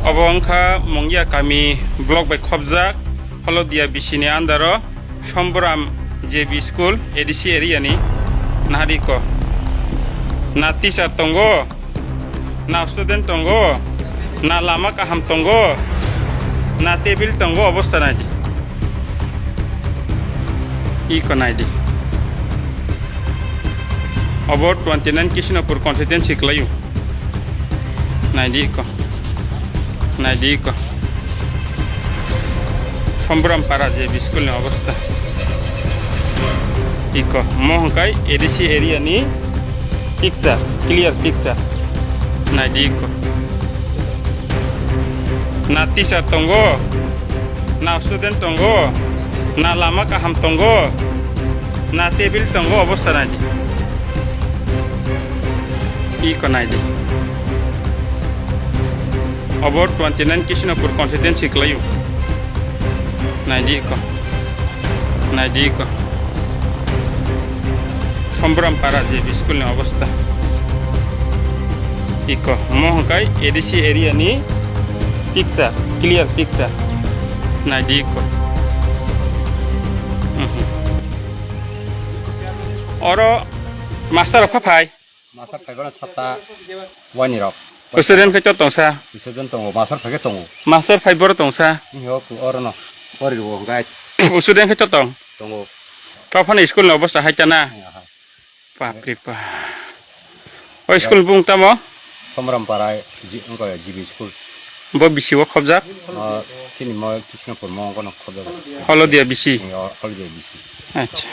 অবংখা মংয়া কামি block by খবজাক হলদিয়া বিসিনি আন্দার সম্বরাম JB school ADC এরিয়ানি নাহারিক না টিচার তঙ্গ না স্টুডেন্ট তঙ্গ না লামা কাহাম তঙ্গ না টেবিল তঙ্গ অবস্থা নাইদি ইকো নাইদি অবর 29 কৃষ্ণপুর কনস্টিটুয়েন্সি ক্লাইউ নাইদি ইকো সম্বরাম পাড়া যে স্কুলের অবস্থা ইকো মহকাই এডিসি এরিয়ানি পিকচার ক্লিয়ার পিকচার নাইদি ইকো না টিচার তঙ্গ না স্টুডেন্ট তঙ্গ না লামা কাহাম তঙ্গ না টেবিল তঙ্গ অবস্থা নাইদি ইকো নাইদি অবর 29 কৃষ্ণপুর কনস্টিটুয়েন্সি ক্লাইউ নাইদি ইকো সম্বরাম পাড়া যে স্কুলের অবস্থা ইকো মহকাই এডিসি এরিয়ানি পিকচার ক্লিয়ার পিকচার নাইদি ইকো অর মাস্টার ফাই Masar faibana sata wani rok. Student kecot tongsa. Student tongo masar fage tongo. Master fiber tongsa. Yo ku orono. Ori wo gai Student kecot tong. tongo. Kapan school no bos hajana. Papripa. Oh school bung tamo. Komram parai ji engko ya jibi school. Bo bisi wo khobjak. Sini mo Krishnapur mo kono khobjak. Holo dia bisi. Yo hol dia bisi. Acha.